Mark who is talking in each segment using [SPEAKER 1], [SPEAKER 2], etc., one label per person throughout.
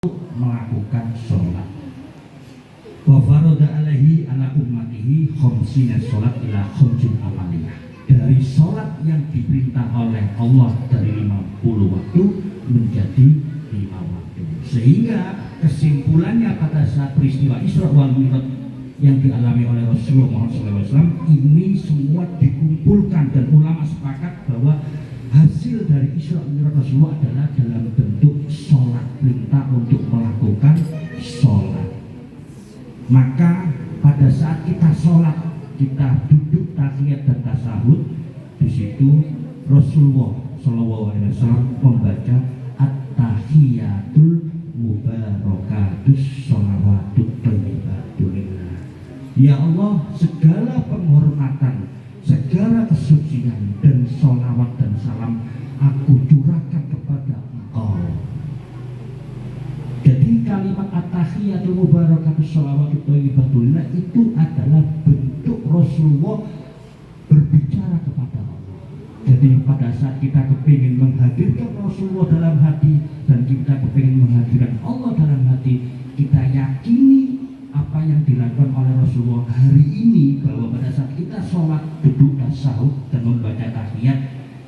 [SPEAKER 1] melakukan sholat. Wa farada alaihi ala ummatihi khamsina sholat ila khamsin amaliyah. Dari sholat yang diperintah oleh Allah dari 50 waktu menjadi 5 waktu. Sehingga kesimpulannya pada saat peristiwa Isra wal Mi'raj yang dialami oleh Rasulullah SAW ini semua dikumpulkan dan ulama sepakat bahwa hasil dari Isra Mi'raj Rasulullah adalah dalam bentuk sholat, perintah untuk melakukan sholat. Maka pada saat kita sholat, kita duduk tahiyat dan tasahud, di situ Rasulullah SAW membaca at-tahiyatul mubarakatus sholawatut thayyibatulillah. Ya Allah, segala penghormatan, segala kesucian dan sholawat dan salam aku curahkan kepada Engkau. Jadi kalimat at-tahiyatul mubarakatus sholawatut thayyibatulillah itu adalah bentuk Rasulullah berbicara kepada Allah. Jadi pada saat kita kepingin menghadirkan Rasulullah dalam hati dan kita kepingin menghadirkan Allah dalam hati, kita yakini apa yang dilakukan oleh Rasulullah hari ini, bahwa pada saat kita sholat, duduk tasyahud dan membaca tahiyat,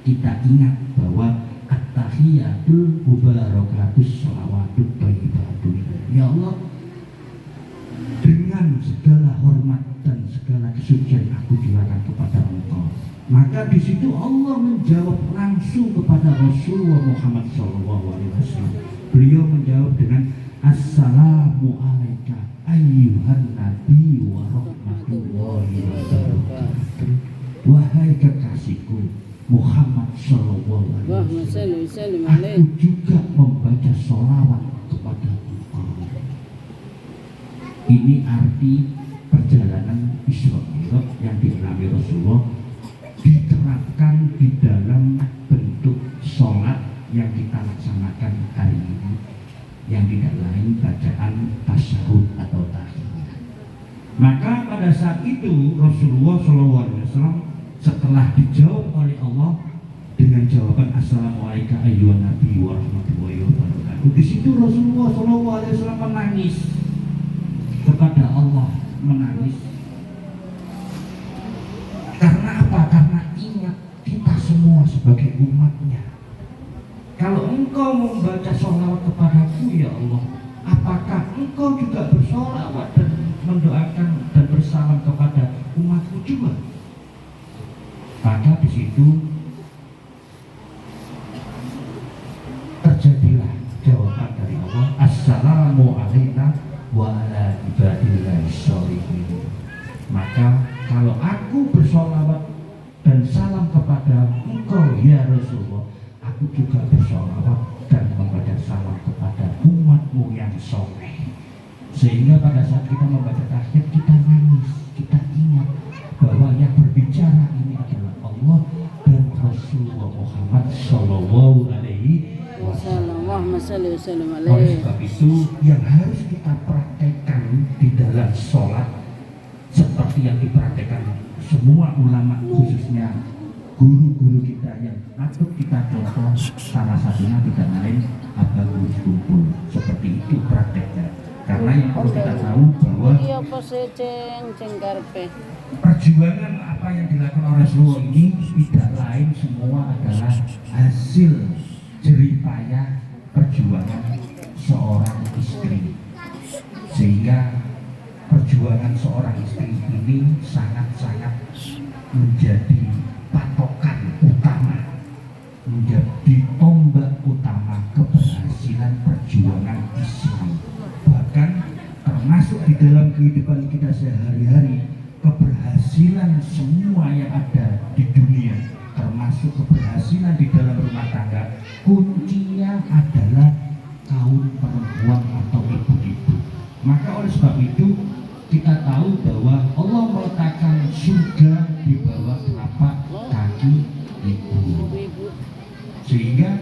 [SPEAKER 1] kita ingat bahwa at-tahiyatul mubarakatus sholawatut thayyibatulillah. Ya Allah, dengan segala hormat dan segala kesucian aku curahkan kepada Engkau. Maka di situ Allah menjawab langsung kepada Rasulullah Muhammad SAW. Beliau menjawab dengan Assalamu alaika ayyuhan nabi wa rahmatullahi wa barakatuh. Wahai kekasihku Muhammad SAW, aku juga membaca sholawat kepada Engkau. Ini arti perjalanan Isra Mi'raj yang dialami Rasulullah diterapkan di dalam bentuk sholat yang kita laksanakan hari ini, yang tidak lain bacaan tasyahud atau tahiyat. Maka pada saat itu Rasulullah SAW setelah dijawab oleh Allah dengan jawaban Assalamualaikum ayyuhan nabi wa rahmatullahi wa barakatuh, di situ Rasulullah SAW menangis kepada Allah, menangis. Karena apa? Karena ingat kita semua sebagai umatnya. Kalau engkau membaca sholawat kepadaku ya Allah, apakah engkau juga bersholawat dan mendoakan dan bersalam kepada umatku juga? Maka di situ terjadilah jawaban dari Allah, Assalamu alaina wa ala ibadillahi sholihin. Maka kalau aku bersolawat dan salam kepada engkau ya Rasulullah, aku juga bersolawat dan membaca salam kepada umatmu yang soleh. Sehingga pada saat kita membaca tahiyat, kita nangis, kita ingat bahwa yang berbicara ini adalah Allah dan Rasulullah Muhammad Sallallahu Alaihi Wasallam. Oleh sebab itu yang harus kita praktekkan di dalam sholat seperti yang dipraktekkan semua ulama, khususnya guru-guru kita yang patut kita contoh, salah satunya tidak lain Abah Gus Kumpul. Seperti itu prakteknya. Karena yang perlu kita tahu bahwa perjuangan apa yang dilakukan oleh Rasulullah ini tidak lain semua adalah hasil jeripaya perjuangan seorang istri. Sehingga perjuangan seorang istri ini sangat-sangat menjadi patokan utama, menjadi tombak utama keberhasilan perjuangan Islam. Bahkan termasuk di dalam kehidupan kita sehari-hari, keberhasilan semua yang ada di dunia, termasuk keberhasilan di dalam rumah tangga, kuncinya adalah kaum perempuan atau ibu-ibu. Maka oleh sebab itu kita tahu bahwa Allah meletakkan surga di bawah telapak kaki ibu. Sehingga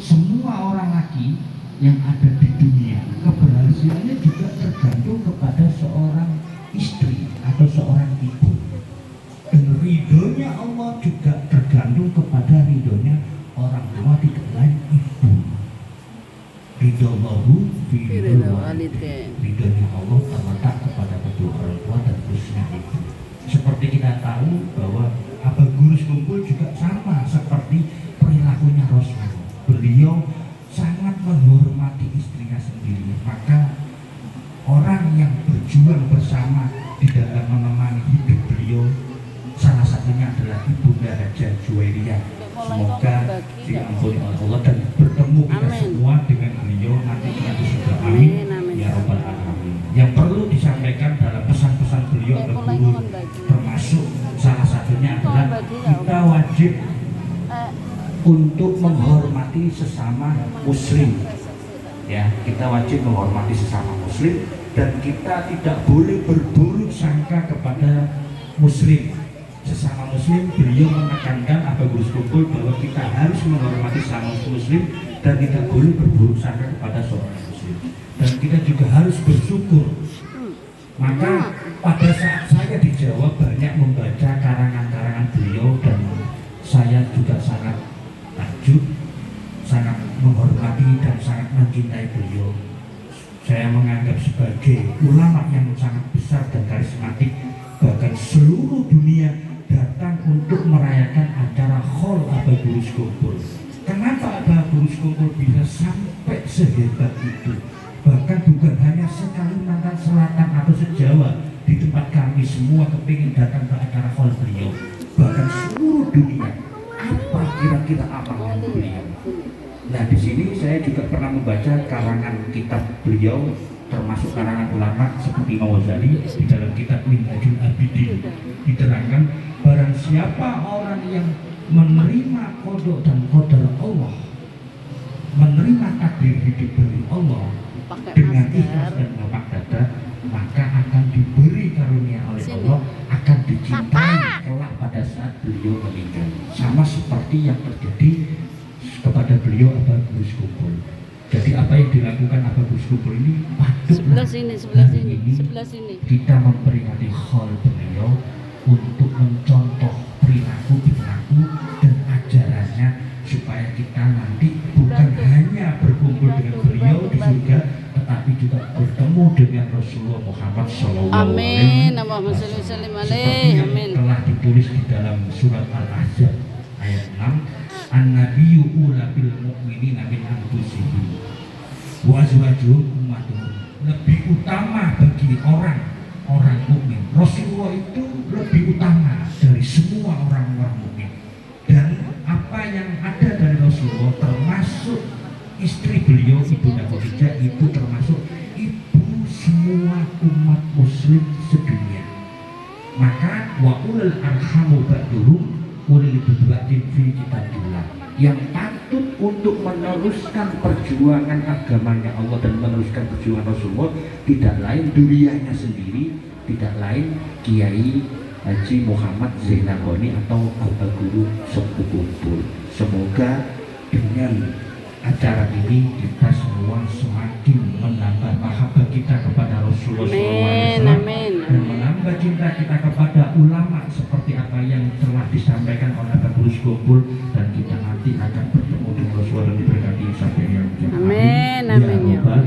[SPEAKER 1] semua orang laki yang ada di dunia, keberhasilannya juga tergantung kepada seorang istri atau seorang ibu. Dan ridhonya Allah juga tergantung kepada ridhonya orang tua, tidak lain ibu. Ridho Allahu fi ridhonya Allah terletak kepada kedua orang tua dan khususnya ibu. Seperti kita tahu bahwa Aba Gurus Kumpul juga sama seperti perilakunya Rasulullah. Beliau sangat menghormati istrinya sendiri. Maka orang yang berjuang bersama di dalam menemani hidup beliau salah satunya adalah Ibunda Hajah Juwairiyah. Semoga diampuni oleh Allah dan bertemu kita semua dengan beliau nanti di surga. Amin ya Rabbal Alamin. Yang perlu disampaikan dalam pesan-pesan beliau ke guru, termasuk salah satunya adalah kita wajib untuk menghormati sesama muslim. Ya, kita wajib menghormati sesama muslim dan kita tidak boleh berburuk sangka kepada muslim. Sesama muslim, beliau menekankan Aba Gurus Kumpul bahwa kita harus menghormati sesama muslim dan tidak boleh berburuk sangka kepada seorang muslim. Dan kita juga harus bersyukur. Maka pada saat saya di Jawa banyak membaca karangan-karangan beliau dan saya juga sangat takjub, sangat menghormati dan sangat mencintai beliau. Saya menganggap sebagai ulama yang sangat besar dan karismatik, bahkan seluruh dunia datang untuk merayakan acara Khol Aba Gurus Kumpul. Kenapa Aba Gurus Kumpul bisa sampai sehebat itu? Bahkan bukan hanya Kalimantan Selatan atau se-Jawa, di tempat kami semua kepingin datang ke acara Khol beliau. Bahkan seluruh dunia. Apa kira-kira amalnya beliau? Nah, di sini saya juga pernah membaca karangan kitab beliau, termasuk karangan ulama seperti Imam Ghazali di dalam kitab Minhajul Abidin. Diterangkan barang siapa orang yang menerima qada dan qadar Allah, menerima takdir hidup dari Allah dengan ikhlas dan lapang dada, maka akan diberi karunia oleh Allah, akan dicintai kelak pada saat beliau meninggal. Sama seperti yang terjadi kepada beliau Aba Gurus Kumpul. Jadi apa yang dilakukan Aba Gurus Kumpul ini patutlah sebelah sini kita memperingati Khol beliau untuk mencontoh perilaku dan ajarannya, supaya kita nanti bukan hanya berkumpul dengan beliau di surga, tetapi juga bertemu dengan Rasulullah Muhammad SAW.
[SPEAKER 2] Amin. Seperti
[SPEAKER 1] yang telah ditulis di dalam surat Al-Ahzab ayat 6, An-Nabiyyu ula bil mu'minina min anfusihim wa azwajuhum ummatuhum. Lebih utama bagi orang mukmin, Rasulullah itu lebih utama dari semua orang-orang mukmin. Dan apa yang ada dari Rasulullah, termasuk istri beliau Ibunda Khadijah, itu termasuk ibu semua umat muslim sedunia. Maka wa ulul arhamu ba'duhum ulil bid'atin fi kitabillah. Yang patut untuk meneruskan perjuangan agamanya Allah dan meneruskan perjuangan Rasulullah tidak lain durianya sendiri, tidak lain Kiai Haji Muhammad Zainal Ghani atau Aba Gurus Kumpul. Semoga dengan acara ini kita semua semakin menambah mahabbah kita kepada Rasulullah SAW dan menambah cinta kita kepada ulama seperti apa yang telah disampaikan oleh Aba Gurus Kumpul, dan kita nanti akan bertemu dengan Rasulullah dan diberkati sampai yang
[SPEAKER 2] amin.
[SPEAKER 1] Ya Rabbal